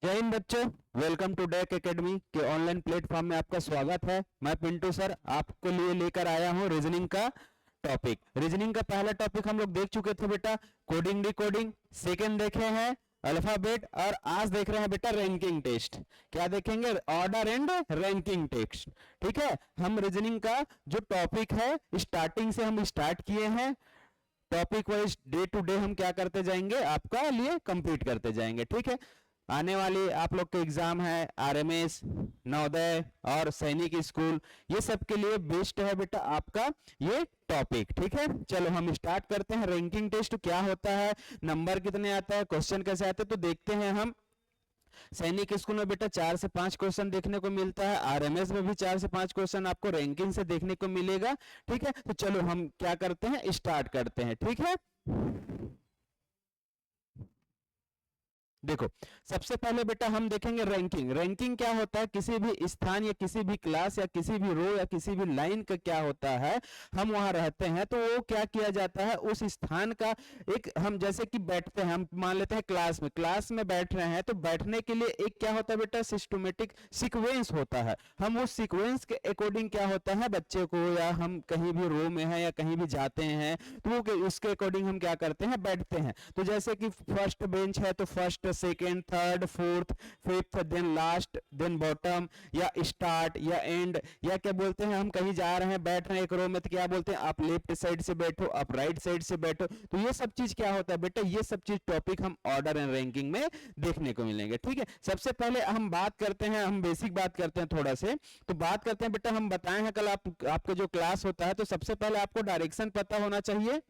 जय हिंद बच्चों, welcome to deck academy के ऑनलाइन प्लेटफॉर्म में आपका स्वागत है। मैं पिंटू सर आपके लिए लेकर आया हूं रीजनिंग का टॉपिक। रीजनिंग का पहला टॉपिक हम लोग देख चुके थे बेटा, कोडिंग डिकोडिंग। सेकंड देखे हैं अल्फाबेट, और आज देख रहे हैं बेटा रैंकिंग टेस्ट। क्या देखेंगे? Order and ranking test. ठीक है, हम रीजनिंग का जो टॉपिक है स्टार्टिंग से हम स्टार्ट किए हैं। Topic wise day to day हम क्या करते जाएंगे, आपका लिए कंप्लीट करते जाएंगे। ठीक है, आने वाली आप लोग के एग्जाम है आरएमएस, नवोदय और सैनिक स्कूल, ये सब के लिए बेस्ट है बेटा आपका ये टॉपिक। ठीक है, चलो हम स्टार्ट करते हैं। रैंकिंग टेस्ट क्या होता है, नंबर कितने आता है, क्वेश्चन कैसे आते हैं, तो देखते हैं हम। सैनिक स्कूल में बेटा 4 से 5 क्वेश्चन देखने को मिलता है, आरएमएस में भी 4 से 5 क्वेश्चन आपको रैंकिंग से देखने को मिलेगा। ठीक है, तो चलो हम क्या करते हैं, स्टार्ट करते हैं। ठीक है, देखो सबसे पहले बेटा हम देखेंगे रैंकिंग। रैंकिंग क्या होता है, किसी भी स्थान या किसी भी क्लास या किसी भी रो या किसी भी लाइन का क्या होता है, हम वहां रहते हैं तो वो क्या किया जाता है, उस स्थान का एक, हम जैसे कि बैठते हैं, हम मान लेते हैं क्लास में बैठ रहे हैं, तो बैठने के लिए एक क्या होता है बेटा, सिस्टमेटिक सीक्वेंस होता है। हम उस सीक्वेंस के अकॉर्डिंग क्या होता है, बच्चे को या हम कहीं भी रो में है या कहीं भी जाते हैं तो वो उसके अकॉर्डिंग हम क्या करते हैं, बैठते हैं। तो जैसे कि फर्स्ट बेंच है तो first, second, third, fourth, fifth, then last, then bottom, या स्टार्ट या एंड, या क्या बोलते हैं, हम कहीं जा रहे हैं बैठ रहे हैं एक रो में तो क्या बोलते हैं, आप लेफ्ट साइड से बैठो, आप राइट साइड से बैठो। तो ये सब चीज क्या होता है बेटा, ये सब चीज टॉपिक हम ऑर्डर एंड रैंकिंग में देखने को मिलेंगे। ठीक है, सबसे पहले हम बात करते हैं, हम बेसिक बात करते हैं थोड़ा से। तो बात करते हैं बेटा, हम बताए हैं कल आपका जो क्लास होता है, तो सबसे पहले आपको डायरेक्शन पता होना चाहिए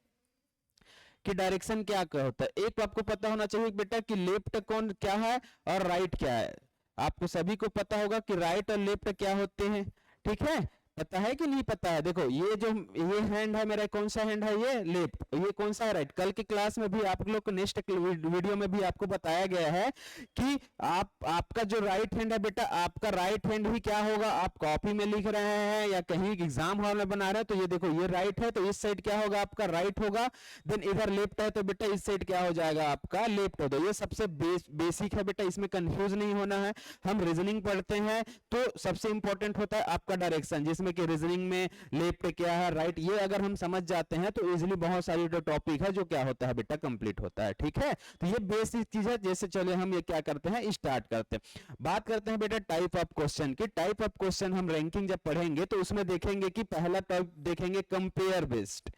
कि डायरेक्शन क्या होता है। एक आपको पता होना चाहिए बेटा कि लेफ्ट कौन क्या है और राइट क्या है। आपको सभी को पता होगा कि राइट और लेफ्ट क्या होते हैं। ठीक है, पता है कि नहीं पता है? देखो ये हैंड है मेरा, कौन सा हैंड है, ये लेफ्ट, ये कौन सा है, राइट। कल की क्लास में भी आप लोग को नेक्स्ट वीडियो में भी आपको बताया गया है कि आपका जो राइट हैंड है बेटा, आपका राइट हैंड ही क्या होगा, आप कॉपी में लिख रहे हैं या कहीं एग्जाम हॉल में बना रहे हैं, तो ये देखो ये राइट है तो इस साइड क्या होगा, आपका राइट होगा। देन इधर लेफ्ट है तो बेटा इस साइड क्या हो जाएगा, आपका लेफ्ट होगा। ये सबसे बेसिक है बेटा, इसमें कंफ्यूज नहीं होना है। हम रीजनिंग पढ़ते हैं तो सबसे इंपॉर्टेंट होता है आपका डायरेक्शन, जिसमें कि रीजनिंग में लेफ्ट क्या है, राइट, ये अगर हम समझ जाते हैं तो इजीली बहुत सारी जो टॉपिक है जो क्या होता है बेटा, कंप्लीट होता है। ठीक है, तो ये बेसिक चीज है। जैसे चले हम ये क्या करते हैं, स्टार्ट करते हैं। बात करते हैं बेटा टाइप ऑफ क्वेश्चन की। टाइप ऑफ क्वेश्चन हम रैंकिंग जब पढ़ेंगे तो उसमें देखेंगे कि पहला टाइप देखेंगे कंपेयर बेस्ड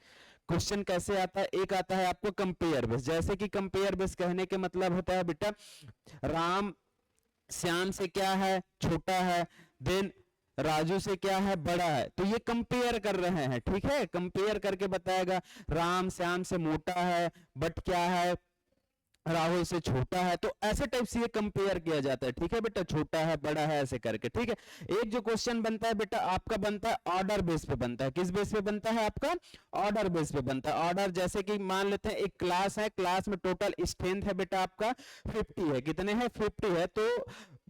क्वेश्चन। कैसे आता है, एक आता है आपको कंपेयर बेस्ड। जैसे कि कंपेयर बेस्ड कहने के मतलब होता है बेटा, राम श्याम से क्या है, छोटा है, देन राजू से क्या है, बड़ा है। तो ये कंपेयर कर रहे हैं। ठीक है, कंपेयर करके बताएगा राम श्याम से मोटा है बट क्या है, राहुल से छोटा है। तो ऐसे टाइप से ये कंपेयर किया जाता है। ठीक है बेटा, छोटा है बड़ा है ऐसे करके। ठीक है, एक जो क्वेश्चन बनता है बेटा आपका, बनता है ऑर्डर बेस पे बनता है। किस बेस पे बनता है आपका, ऑर्डर बेस पे बनता है। ऑर्डर जैसे कि मान लेते हैं एक क्लास है, क्लास में टोटल स्ट्रेंथ है बेटा आपका 50 है। कितने हैं, 50 है। तो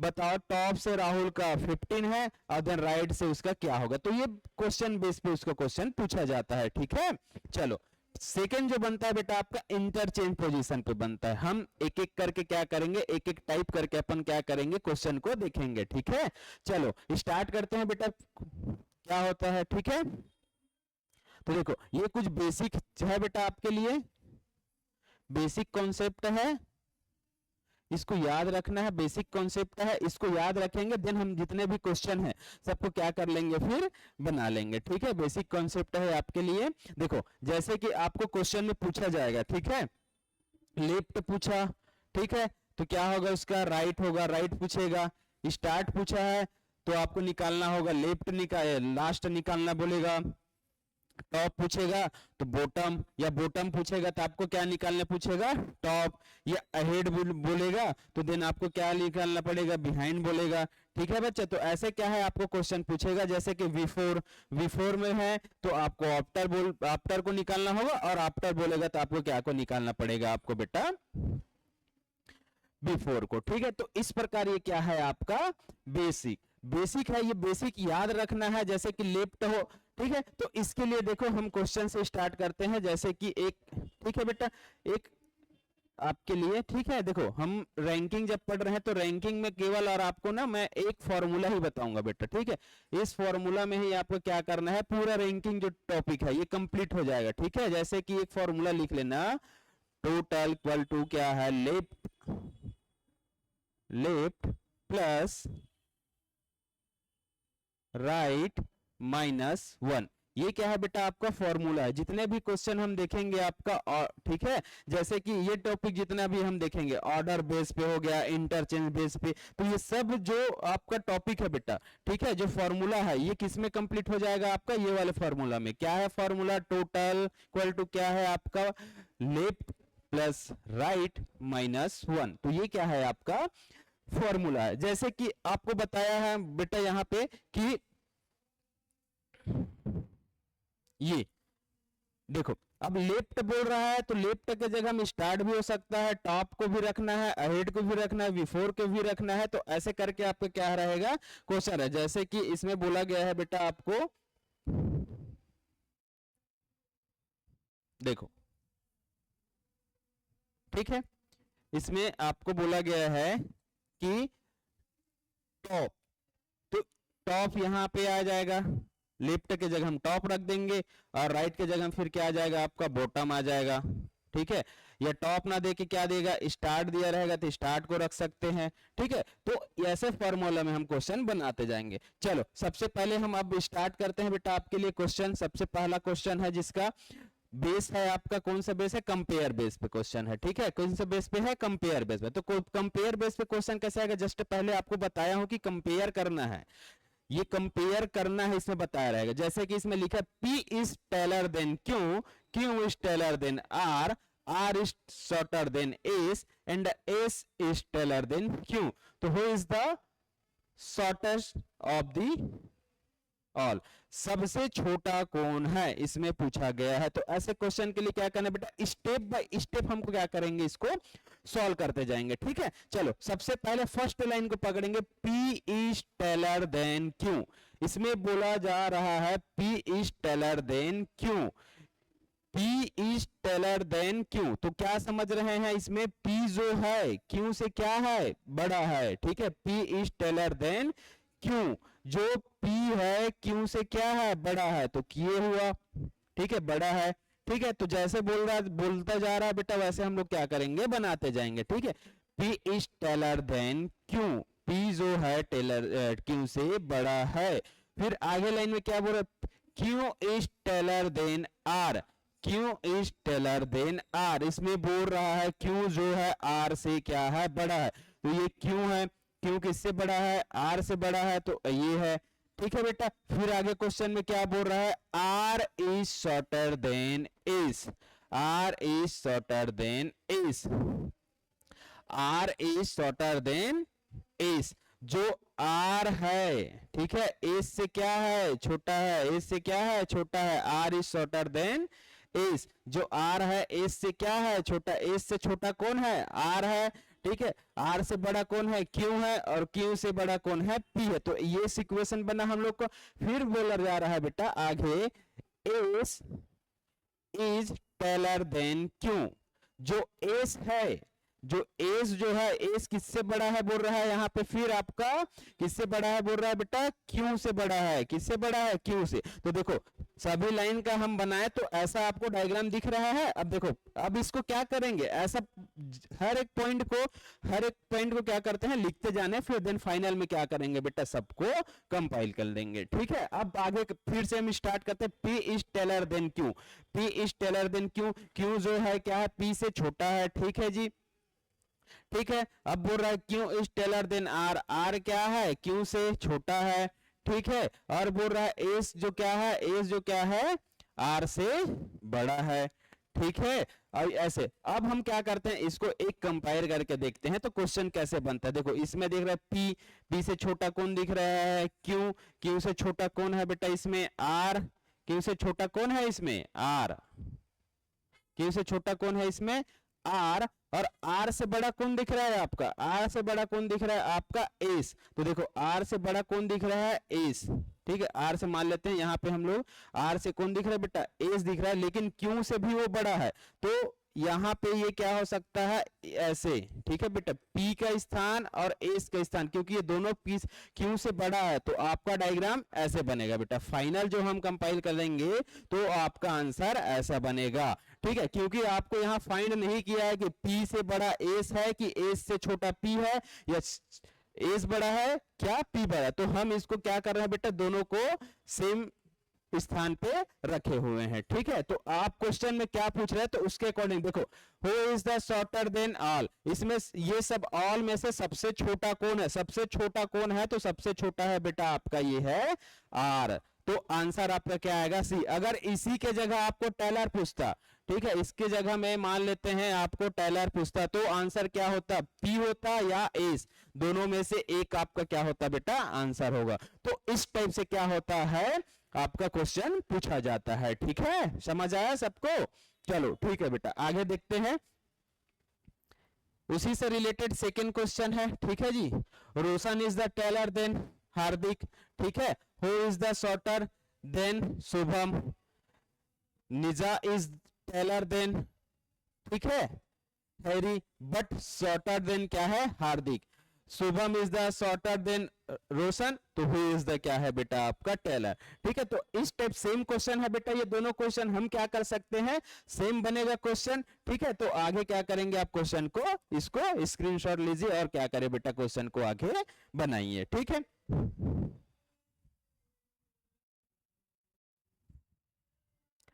बताओ टॉप से राहुल का 15 है और देन राइट से उसका क्या होगा। तो ये क्वेश्चन बेस पे उसका क्वेश्चन पूछा जाता है। ठीक है, चलो सेकंड जो बनता है बेटा आपका इंटरचेंज पोजीशन पे बनता है। हम एक एक करके क्या करेंगे, एक एक टाइप करके अपन क्या करेंगे, क्वेश्चन को देखेंगे। ठीक है, चलो स्टार्ट करते हैं बेटा, क्या होता है। ठीक है, तो देखो ये कुछ बेसिक है बेटा आपके लिए, बेसिक कॉन्सेप्ट है, इसको याद रखना है। बेसिक कॉन्सेप्ट है, इसको याद रखेंगे, देन हम जितने भी क्वेश्चन है सबको क्या कर लेंगे, फिर बना लेंगे। ठीक है, बेसिक कॉन्सेप्ट है आपके लिए। देखो जैसे कि आपको क्वेश्चन में पूछा जाएगा, ठीक है, लेफ्ट पूछा, ठीक है, तो क्या होगा उसका, राइट होगा, राइट पूछेगा। स्टार्ट पूछा है तो आपको निकालना होगा लेफ्ट, लास्ट निकालना बोलेगा। टॉप पूछेगा तो बॉटम, या बॉटम पूछेगा तो आपको क्या निकालना पूछेगा, टॉप, या अहेड बोलेगा तो देन आपको क्या निकालना पड़ेगा, बिहाइंड बोलेगा। ठीक है बच्चे, तो ऐसे क्या है आपको क्वेश्चन पूछेगा, जैसे कि विफोर में है तो आपको आफ्टर को निकालना होगा, और आफ्टर बोलेगा तो आपको क्या को निकालना पड़ेगा, आपको बेटा बिफोर को। ठीक है, तो इस प्रकार ये क्या है आपका बेसिक है। ये बेसिक याद रखना है, जैसे कि लेफ्ट हो। ठीक है, तो इसके लिए देखो हम क्वेश्चन से स्टार्ट करते हैं। जैसे कि एक, ठीक है बेटा, एक आपके लिए, ठीक है। देखो हम रैंकिंग जब पढ़ रहे हैं तो रैंकिंग में केवल और आपको ना मैं एक फॉर्मूला ही बताऊंगा बेटा, ठीक है। इस फॉर्मूला में ही आपको क्या करना है, पूरा रैंकिंग जो टॉपिक है ये कंप्लीट हो जाएगा, ठीक है। जैसे कि एक फॉर्मूला लिख लेना, टोटल इक्वल टू क्या है, लेफ्ट प्लस राइट माइनस 1। ये क्या है बेटा, आपका फॉर्मूला है। जितने भी क्वेश्चन हम देखेंगे आपका, ठीक है, जैसे कि ये टॉपिक जितना भी हम देखेंगे, ऑर्डर बेस पे हो गया, इंटरचेंज बेस पे, तो ये सब जो आपका टॉपिक है बेटा, ठीक है, जो फॉर्मूला है ये किस में कंप्लीट हो जाएगा आपका, ये वाले फॉर्मूला में। क्या है फॉर्मूला, टोटल इक्वल टू क्या है आपका, लेफ्ट प्लस राइट माइनस 1। तो ये क्या है आपका फॉर्मूला है। जैसे कि आपको बताया है बेटा यहाँ पे कि ये देखो, अब लेफ्ट बोल रहा है तो लेफ्ट के जगह में स्टार्ट भी हो सकता है, टॉप को भी रखना है, अहेड को भी रखना है, बिफोर को भी रखना है। तो ऐसे करके आपको क्या रहेगा क्वेश्चन है। जैसे कि इसमें बोला गया है बेटा आपको, देखो ठीक है, इसमें आपको बोला गया है कि टॉप, तो टॉप यहां पे आ जाएगा, लेफ्ट के जगह हम टॉप रख देंगे और राइट के जगह फिर क्या आ जाएगा आपका बॉटम आ जाएगा, ठीक है। या टॉप ना दे के क्या देगा, स्टार्ट दिया रहेगा तो स्टार्ट को रख सकते हैं, ठीक है। तो ऐसे फॉर्मूला में हम क्वेश्चन बनाते जाएंगे। चलो सबसे पहले हम अब स्टार्ट करते हैं बेटा आपके लिए क्वेश्चन। सबसे पहला क्वेश्चन है जिसका बेस है आपका, कौन सा बेस है, कंपेयर बेस पे क्वेश्चन है, ठीक है। कौन सा बेस पे है, कंपेयर बेस पे। तो कंपेयर बेस पे क्वेश्चन कैसे आएगा, जस्ट पहले आपको बताया हूं कि कंपेयर करना है, ये कंपेयर करना है, इसमें बताया रहेगा। जैसे कि इसमें लिखा P is taller than Q, Q is taller than R, R is shorter than S and S is taller than Q। तो who is the shortest of the all, सबसे छोटा कौन है, इसमें पूछा गया है। तो ऐसे क्वेश्चन के लिए क्या करना है बेटा, स्टेप बाय स्टेप हमको क्या करेंगे, इसको सॉल्व करते जाएंगे, ठीक है। चलो सबसे पहले फर्स्ट लाइन को पकड़ेंगे, P is taller than Q। इसमें बोला जा रहा है P is taller than Q, P is taller than Q। तो क्या समझ रहे हैं, इसमें P जो है Q से क्या है, बड़ा है, ठीक है। P is taller than Q, जो P है Q से क्या है, बड़ा है, तो किए हुआ, ठीक है, बड़ा है, ठीक है। तो जैसे बोल रहा बोलता जा रहा है बेटा, वैसे हम लोग क्या करेंगे, बनाते जाएंगे, ठीक है। P is taller than Q, P जो है टेलर Q से बड़ा है। फिर आगे लाइन में क्या बोल रहा है, Q is taller than R, Q is taller than R। इसमें बोल रहा है Q जो है R से क्या है, बड़ा है। तो ये Q है, Q किससे बड़ा है, R से बड़ा है, तो ये है, ठीक है बेटा। फिर आगे क्वेश्चन में क्या बोल रहा है, R is shorter than S, R is shorter than S, R is shorter than S। जो R है, ठीक है, S से क्या है, छोटा है, S से क्या है, छोटा है, R is shorter than S। जो R है S से क्या है, छोटा, S से छोटा कौन है, R है, ठीक है। R से बड़ा कौन है, Q है, और Q से बड़ा कौन है, P है। तो ये सिक्वेशन बना हम लोग को। फिर बोला जा रहा है बेटा आगे, S is taller than Q। जो S है, जो एस जो है, एस किससे बड़ा है बोल रहा है यहाँ पे, फिर आपका किससे बड़ा है बोल रहा है बेटा, क्यू से बड़ा है, किससे बड़ा है, क्यू से। तो देखो सभी लाइन का हम बनाए तो ऐसा आपको डायग्राम दिख रहा है। अब देखो, अब इसको क्या करेंगे, ऐसा हर एक पॉइंट को क्या करते हैं, लिखते जाने, फिर देन फाइनल में क्या करेंगे बेटा, सबको कंपाइल कर देंगे, ठीक है। अब आगे फिर से हम स्टार्ट करते हैं, P is taller than Q, P is taller than Q, Q जो है क्या है, P से छोटा है, ठीक है जी, ठीक है। अब बोल रहा है Q is taller than R, R क्या है, Q से छोटा है, ठीक है। और बोल रहा है S जो क्या है, S जो क्या है, R से बड़ा है, ठीक है। और ऐसे अब हम क्या करते हैं, इसको एक कंपेयर करके देखते हैं तो क्वेश्चन कैसे बनता है। देखो इसमें देख रहा है P से छोटा कौन दिख रहा है, Q से छोटा कौन है बेटा इसमें, R, Q से छोटा कौन है इसमें, R, Q से छोटा कौन है इसमें, R, और R से बड़ा कौन दिख रहा है आपका, R से बड़ा कौन दिख रहा है आपका, S। तो देखो R से बड़ा कौन दिख रहा है, S, ठीक है। R से मान लेते हैं यहाँ पे हम लोग, R से कौन दिख रहा है बेटा, S दिख रहा है, लेकिन Q से भी वो बड़ा है। तो यहाँ पे ये क्या हो सकता है ऐसे, ठीक है बेटा, P का स्थान और S का स्थान, क्योंकि ये दोनों P Q से बड़ा है तो आपका डायग्राम ऐसे बनेगा बेटा। फाइनल जो हम कंपाइल करेंगे तो आपका आंसर ऐसा बनेगा, ठीक है, क्योंकि आपको यहाँ फाइंड नहीं किया है कि P से बड़ा S है कि S से छोटा P है, या S बड़ा है क्या P बड़ा है। तो हम इसको क्या कर रहे हैं बेटा, दोनों को सेम स्थान पे रखे हुए हैं, ठीक है। तो आप क्वेश्चन में क्या पूछ रहे हैं तो उसके अकॉर्डिंग देखो, who is the shorter then all, इसमें ये सब ऑल में से सबसे छोटा कौन है, सबसे छोटा कौन है, तो सबसे छोटा है बेटा आपका ये है R। तो आंसर आपका क्या आएगा सी। अगर इसी के जगह आपको टेलर पूछता, ठीक है, इसके जगह में मान लेते हैं आपको टेलर पूछता, तो आंसर क्या होता, P होता या S, दोनों में से एक आपका क्या होता बेटा आंसर होगा। तो इस टाइप से क्या होता है आपका क्वेश्चन पूछा जाता है, ठीक है, समझ आया सबको। चलो ठीक है बेटा, आगे देखते हैं। उसी से रिलेटेड सेकंड क्वेश्चन है, ठीक है जी। रोशन इज द टेलर देन हार्दिक, ठीक है। Who is the shorter then Shubham, निजा इज टेलर देन, ठीक है, हैरी, बट शॉर्टर देन क्या है Hardik. Shubham is the shorter than Roshan, तो हु इज द क्या है बेटा आपका टेलर, ठीक है। तो इस टाइप सेम क्वेश्चन है बेटा, ये दोनों क्वेश्चन हम क्या कर सकते हैं, सेम बनेगा क्वेश्चन, ठीक है। तो आगे क्या करेंगे आप क्वेश्चन को, इसको स्क्रीनशॉट लीजिए और क्या करें बेटा क्वेश्चन को आगे बनाइए, ठीक है।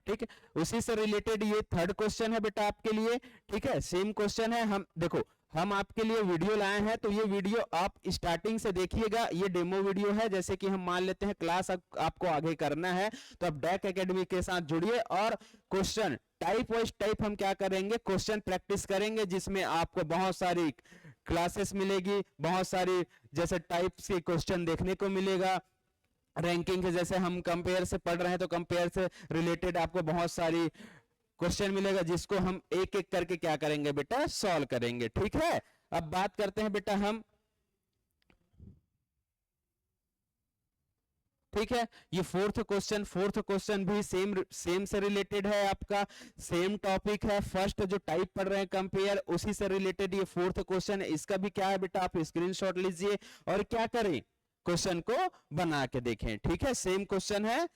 ठीक है, उसी से रिलेटेड ये थर्ड क्वेश्चन है बेटा आपके लिए, ठीक है, सेम क्वेश्चन है। हम देखो, हम आपके लिए वीडियो लाए हैं, तो ये वीडियो आप स्टार्टिंग से देखिएगा, ये डेमो वीडियो है। जैसे कि हम मान लेते हैं क्लास आपको आगे करना है, तो आप डैक एकेडमी के साथ जुड़िए और क्वेश्चन टाइप वाइज टाइप हम क्या करेंगे, क्वेश्चन प्रैक्टिस करेंगे, जिसमें आपको बहुत सारी क्लासेस मिलेगी, बहुत सारी जैसे टाइप्स के क्वेश्चन देखने को मिलेगा। रैंकिंग के जैसे हम कंपेयर से पढ़ रहे हैं, तो कंपेयर से रिलेटेड आपको बहुत सारी क्वेश्चन मिलेगा, जिसको हम एक एक करके क्या करेंगे बेटा सॉल्व करेंगे, ठीक है। अब बात करते हैं बेटा हम, ठीक है, ये फोर्थ क्वेश्चन भी सेम से रिलेटेड है, आपका सेम टॉपिक है। फर्स्ट जो टाइप पढ़ रहे हैं कंपेयर, उसी से रिलेटेड ये फोर्थ क्वेश्चन है। इसका भी क्या है बेटा, आप स्क्रीनशॉट लीजिए और क्या करें, क्वेश्चन को बना के देखें, ठीक है। सेम क्वेश्चन है,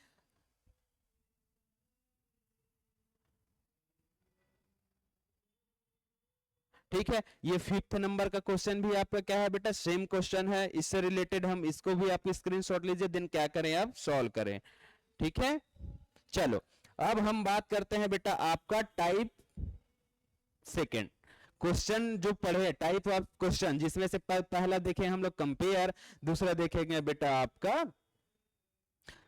ठीक है। ये फिफ्थ नंबर का क्वेश्चन भी आपका क्या है बेटा, सेम क्वेश्चन है, इससे रिलेटेड हम इसको भी आप स्क्रीनशॉट लीजिए, देन क्या करें आप सॉल्व करें, ठीक है। चलो अब हम बात करते हैं बेटा आपका टाइप सेकंड क्वेश्चन जो पढ़े, टाइप ऑफ क्वेश्चन, जिसमें से पहला देखें हम लोग कंपेयर, दूसरा देखेंगे बेटा आपका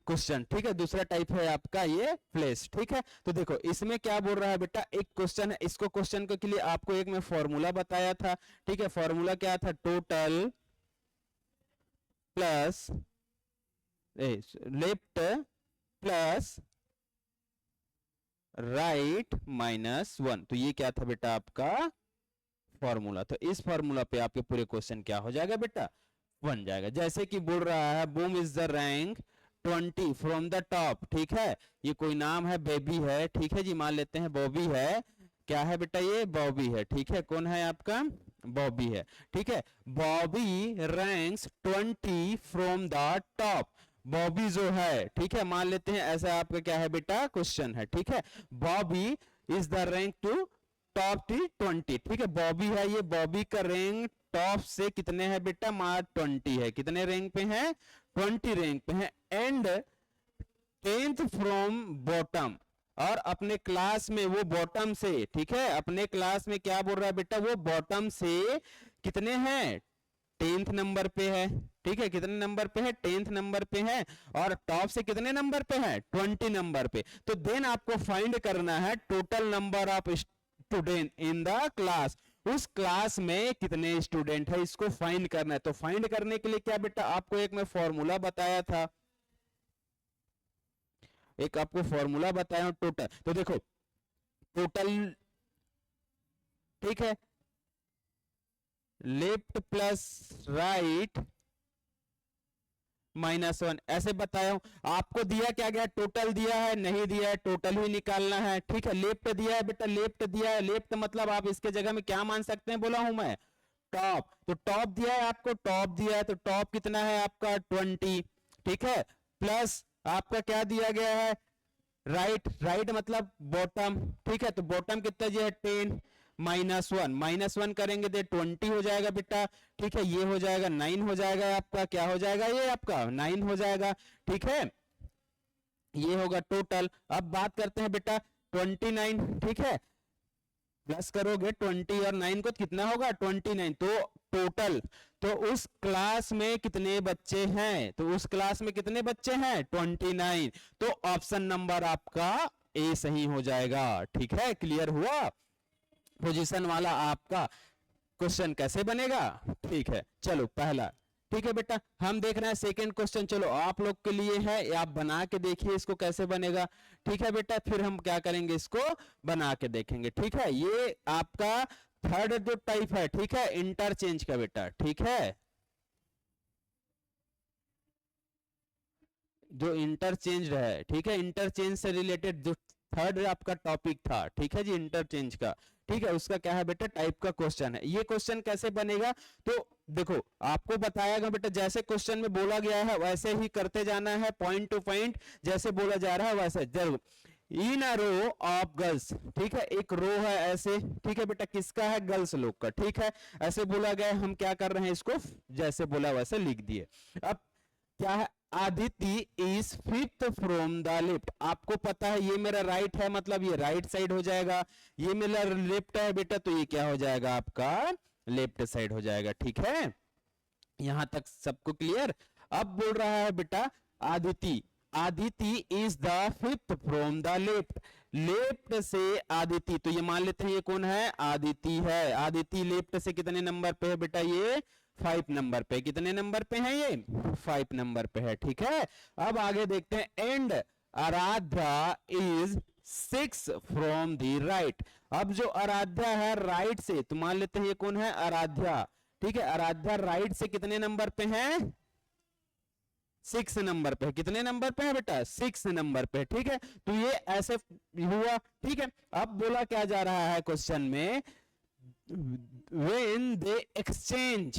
क्वेश्चन, ठीक है, दूसरा टाइप है आपका ये प्लेस, ठीक है। तो देखो इसमें क्या बोल रहा है बेटा, एक क्वेश्चन है, इसको क्वेश्चन के लिए आपको एक मैं फॉर्मूला बताया था, ठीक है। फॉर्मूला क्या था, total plus left plus right minus 1, तो ये क्या था बेटा आपका फॉर्मूला। तो इस फॉर्मूला पे आपके पूरे क्वेश्चन क्या हो जाएगा बेटा बन जाएगा। जैसे कि बोल रहा है boom is the rank 20 from the top, ठीक है, ये कोई नाम है, बेबी है, ठीक है जी, मान लेते हैं बॉबी है, क्या है बेटा ये बॉबी है, ठीक है, कौन है आपका बॉबी है, ठीक है। Bobby ranks 20 from the top, Bobby जो है, ठीक है, मान लेते हैं ऐसा आपका क्या है बेटा क्वेश्चन है, ठीक है। Bobby is the rank to top 20, ठीक है, बॉबी है, ये बॉबी का रैंक टॉप से कितने हैं बेटा मार 20 है, कितने रैंक पे हैं 20 रैंक पे हैं, एंड 10th फ्रॉम बॉटम, और अपने क्लास में वो बॉटम से, ठीक है, अपने क्लास में क्या बोल रहा है बेटा, वो बॉटम से कितने हैं 10th नंबर पे है, ठीक है, कितने नंबर पे है 10th नंबर पे है, और टॉप से कितने नंबर पे है 20 नंबर पे। तो देन आपको फाइंड करना है total number of student in the class, उस क्लास में कितने स्टूडेंट है इसको फाइंड करना है। तो फाइंड करने के लिए क्या बेटा आपको एक मैं फॉर्मूला बताया था, एक आपको फॉर्मूला बताया हूं टोटल, तो देखो टोटल, ठीक है, लेफ्ट प्लस राइट -1 ऐसे बताया हूं। आपको दिया क्या गया, टोटल दिया है, नहीं दिया है, टोटल ही निकालना है। ठीक है, लेफ्ट दिया है बेटा, लेफ्ट दिया है, लेफ्ट मतलब आप इसके जगह में क्या मान सकते हैं, बोला हूं मैं टॉप। तो टॉप दिया है आपको, टॉप दिया है तो टॉप कितना है आपका 20। ठीक है, प्लस आपका क्या दिया गया है, राइट, राइट मतलब बॉटम। ठीक है, तो बॉटम कितना दिया है 10, -1 करेंगे तो 20 हो जाएगा बेटा। ठीक है, ये हो जाएगा 9 हो जाएगा आपका, क्या हो जाएगा ये आपका 9 हो जाएगा। ठीक है, ये होगा टोटल। अब बात करते हैं बेटा 29। ठीक है, प्लस करोगे 20 और 9 को कितना होगा 29। तो टोटल, तो उस क्लास में कितने बच्चे हैं, तो उस क्लास में कितने बच्चे हैं 29। तो ऑप्शन नंबर आपका ए सही हो जाएगा। ठीक है, क्लियर हुआ पोजीशन वाला आपका क्वेश्चन कैसे बनेगा। ठीक है, चलो पहला। ठीक है बेटा, हम देख रहे हैं सेकंड क्वेश्चन, चलो आप लोग के लिए है, आप बना के देखिए इसको कैसे बनेगा। ठीक है बेटा, फिर हम क्या करेंगे, इसको बना के देखेंगे। ठीक है, ये आपका थर्ड जो टाइप है, ठीक है, इंटरचेंज का बेटा। ठीक है, जो इंटरचेंज है, ठीक है, इंटरचेंज से रिलेटेड जो थर्ड आपका टॉपिक था, ठीक है जी, इंटरचेंज का। ठीक है, उसका क्या है बेटा, टाइप का क्वेश्चन है। ये क्वेश्चन कैसे बनेगा, तो देखो आपको बताया गया बेटा, जैसे क्वेश्चन में बोला गया है वैसे ही करते जाना है, पॉइंट टू पॉइंट जैसे बोला जा रहा है वैसे जरूर। इन अ रो ऑफ गर्ल्स, ठीक है, एक रो है ऐसे। ठीक है बेटा, किसका है, गर्ल्स लोग का। ठीक है, ऐसे बोला गया, हम क्या कर रहे हैं, इसको जैसे बोला वैसे लिख दिए। अब क्या है, Aditi is fifth from the left. आपको पता है ये मेरा राइट है, मतलब ये राइट साइड हो जाएगा, ये मेरा लेफ्ट है बेटा, तो ये क्या हो जाएगा आपका लेफ्ट साइड हो जाएगा। ठीक है, यहां तक सबको क्लियर। अब बोल रहा है बेटा Aditi, Aditi is the fifth from the left. Left से आदिति, तो ये मान लेते हैं ये कौन है, आदिति है। आदिति लेफ्ट से कितने नंबर पे है बेटा, ये 5 नंबर पे। कितने नंबर पे है ये, 5 नंबर पे है। ठीक है, अब आगे देखते हैं, and Aaradhya is 6 from the right. अब जो आराध्या है राइट से, तो मान लेते हैं ये कौन है, आराध्या। ठीक है, आराध्या राइट से कितने नंबर पे है, 6 नंबर पे। कितने नंबर पे है बेटा, 6 नंबर पे। ठीक है, तो ये ऐसे हुआ। ठीक है, अब बोला क्या जा रहा है क्वेश्चन में, when they exchange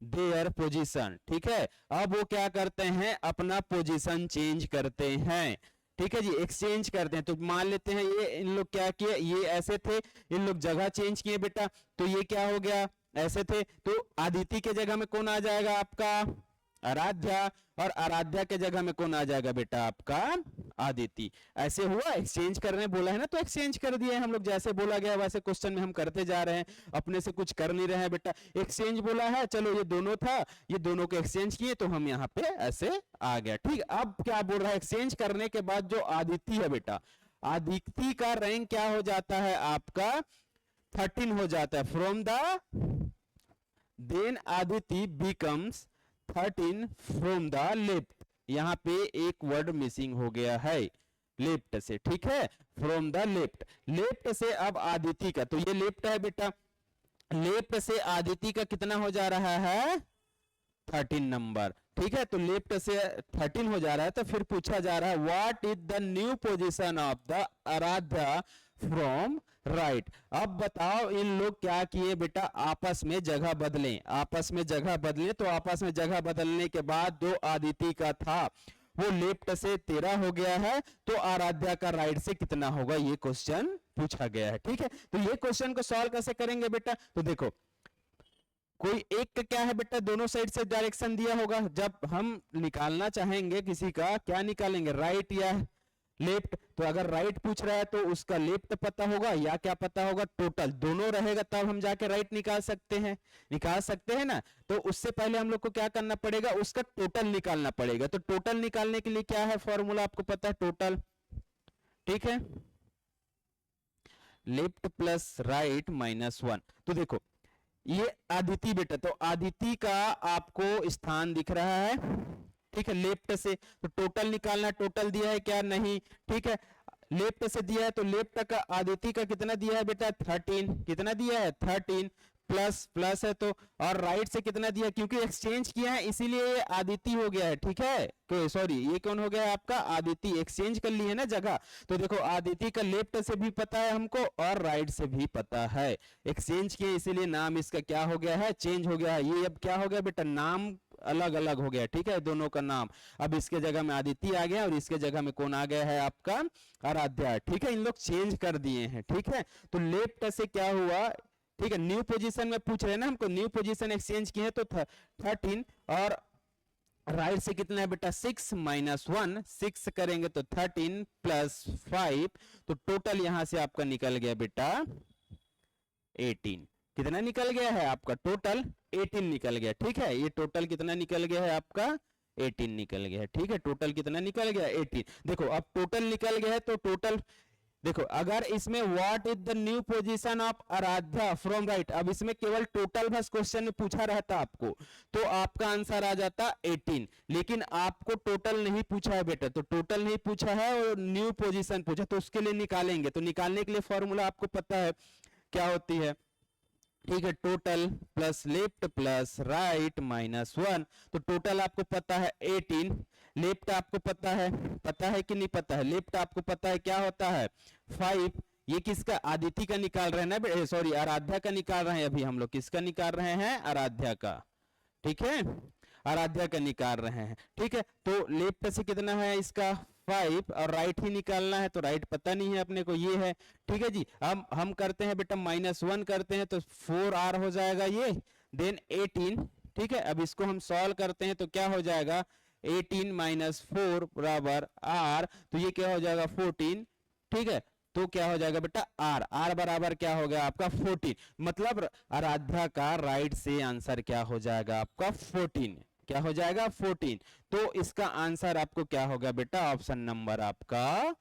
their position। ठीक है, अब वो क्या करते हैं, अपना पोजीशन चेंज करते हैं। ठीक है जी, एक्सचेंज करते हैं। तो मान लेते हैं ये इन लोग क्या किए, ये ऐसे थे, इन लोग जगह चेंज किए बेटा, तो ये क्या हो गया, ऐसे थे, तो आदिति के जगह में कौन आ जाएगा आपका, आराध्या, और आराध्या के जगह में कौन आ जाएगा बेटा आपका आदिति। ऐसे हुआ, एक्सचेंज करने बोला है ना, तो एक्सचेंज कर दिया है हम लोग, जैसे बोला गया वैसे क्वेश्चन में हम करते जा रहे हैं, अपने से कुछ कर नहीं रहे हैं बेटा। एक्सचेंज बोला है, चलो ये दोनों था, ये दोनों को एक्सचेंज किए, तो हम यहाँ पे ऐसे आ गया। ठीक, अब क्या बोल रहा है, एक्सचेंज करने के बाद जो आदिति है बेटा, आदिति का रैंक क्या हो जाता है आपका 13 हो जाता है, from the, then Aditi becomes 13 from the left. यहां पे एक वर्ड मिसिंग हो गया है, लेफ्ट से। ठीक है, फ्रॉम द लेफ्ट, लेफ्ट से अब आदिति का, तो ये लेफ्ट है बेटा, लेफ्ट से आदिति का कितना हो जा रहा है 13 नंबर। ठीक है, तो लेफ्ट से 13 हो जा रहा है, तो फिर पूछा जा रहा है what is the new position of the Aaradhya from right. अब बताओ इन लोग क्या किए बेटा, आपस में जगह बदलें, आपस में जगह बदले, तो आपस में जगह बदलने के बाद जो आदिति का था वो लेफ्ट से 13 हो गया है, तो आराध्या का राइट से कितना होगा, ये क्वेश्चन पूछा गया है। ठीक है, तो ये क्वेश्चन को सॉल्व कैसे करेंगे बेटा, तो देखो कोई एक का क्या है बेटा, दोनों साइड से डायरेक्शन दिया होगा, जब हम निकालना चाहेंगे किसी का, क्या निकालेंगे, राइट या लेफ्ट। तो अगर राइट पूछ रहा है तो उसका लेफ्ट पता होगा या क्या पता होगा, टोटल दोनों रहेगा, तब हम जाके राइट निकाल सकते हैं, निकाल सकते हैं ना। तो उससे पहले हम लोग को क्या करना पड़ेगा, उसका टोटल निकालना पड़ेगा। तो टोटल निकालने के लिए क्या है फॉर्मूला, आपको पता है, टोटल। ठीक है, लेफ्ट प्लस राइट -1। तो देखो ये आदिति बेटा, तो आदिति का आपको स्थान दिख रहा है, ठीक है, लेफ्ट से, तो टोटल निकालना, टोटल दिया है क्या, नहीं। ठीक है, लेफ्ट से दिया है, तो लेफ्ट का आदिति का कितना दिया है बेटा 13, कितना दिया है 13, प्लस प्लस है तो, और राइट से कितना दिया, क्योंकि एक्सचेंज किया है इसीलिए ये आदिति हो गया है, ठीक है, तो सॉरी ये कौन हो गया है आपका आदिति, एक्सचेंज कर लिए ना जगह। तो देखो आदिति का लेफ्ट से भी पता है हमको और राइट से भी पता है, एक्सचेंज किए इसीलिए नाम इसका क्या हो गया है, चेंज हो गया है। ये अब क्या हो गया बेटा, नाम अलग अलग हो गया, ठीक है, दोनों का नाम। अब इसके जगह में आदिति आ गया और इसके जगह में कौन आ गया है आपका आराध्या, ठीक है, इन लोग चेंज कर दिए हैं, ठीक है। तो लेफ्ट से क्या हुआ, ठीक है, न्यू पोजीशन में पूछ रहे हैं ना हमको, न्यू पोजीशन एक्सचेंज किए तो 13, और राइट से कितना है बेटा 6 माइनस 1, 6 करेंगे तो 13 प्लस 5, तो टोटल यहां से आपका निकल गया बेटा 18। कितना निकल गया है आपका, टोटल 18 निकल गया, ठीक है, ये टोटल कितना निकल गया है आपका 18 निकल गया है, ठीक है, टोटल कितना निकल गया 18। देखो अब टोटल निकल गया है तो टोटल देखो, अगर इसमें what is the new position of Aaradhya from right, अब इसमें केवल टोटल बस क्वेश्चन में पूछा रहता आपको तो आपका आंसर आ जाता 18, लेकिन आपको टोटल नहीं पूछा है बेटा, तो टोटल नहीं पूछा है और न्यू पोजीशन पूछा, तो उसके लिए निकालेंगे, तो निकालने के लिए फॉर्मूला आपको पता है क्या होती है, ठीक है, total plus left plus right minus 1, तो टोटल आपको पता है 18, लेफ्ट आपको पता है कि नहीं पता है, लेफ्ट आपको पता है क्या होता है 5, ये किसका आदिति का निकाल रहे हैं ना, सॉरी आराध्या का निकाल रहे हैं, अभी हम लोग किसका निकाल रहे हैं, आराध्या का, ठीक है, आराध्या का निकाल रहे हैं, ठीक है। तो लेफ्ट से कितना है इसका 5 और राइट ही निकालना है, तो राइट पता नहीं है अपने को, ये है, ठीक है जी। हम करते हैं बेटा -1 करते हैं तो 4r हो जाएगा ये, देन 18, ठीक है। अब इसको हम सॉल्व करते हैं तो क्या हो जाएगा 18 माइनस 4 बराबर r, तो ये क्या हो जाएगा 14, ठीक है, तो क्या हो जाएगा बेटा r बराबर क्या हो गया आपका 14, मतलब आराध्या का राइट से आंसर क्या हो जाएगा आपका 14, क्या हो जाएगा 14, तो इसका आंसर आपको क्या होगा बेटा ऑप्शन नंबर आपका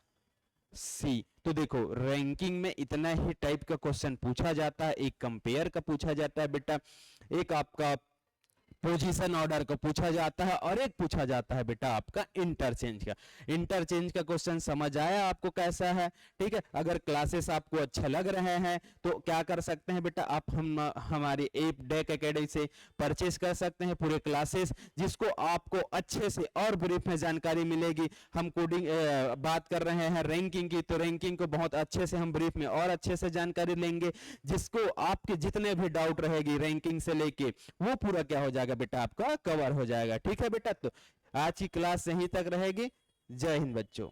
सी। तो देखो रैंकिंग में इतना ही टाइप का क्वेश्चन पूछा जाता है, एक कंपेयर का पूछा जाता है बेटा, एक आपका पोजीशन ऑर्डर को पूछा जाता है और एक पूछा जाता है बेटा आपका इंटरचेंज का। इंटरचेंज का क्वेश्चन समझ आया आपको कैसा है, ठीक है। अगर क्लासेस आपको अच्छे लग रहे हैं तो क्या कर सकते हैं बेटा, आप हमारी ऐप डेक एकेडमी से परचेस कर सकते हैं पूरे क्लासेस, जिसको आपको अच्छे से और ब्रीफ में जानकारी मिलेगी। हम कोडिंग बात कर रहे हैं रैंकिंग की, तो रैंकिंग को बहुत अच्छे से हम ब्रीफ में और अच्छे से जानकारी लेंगे, जिसको आपके जितने भी डाउट रहेगी रैंकिंग से लेके वो पूरा क्या हो जाएगा बेटा आपका कवर हो जाएगा, ठीक है बेटा। तो आज की क्लास यहीं तक रहेगी। जय हिंद बच्चों।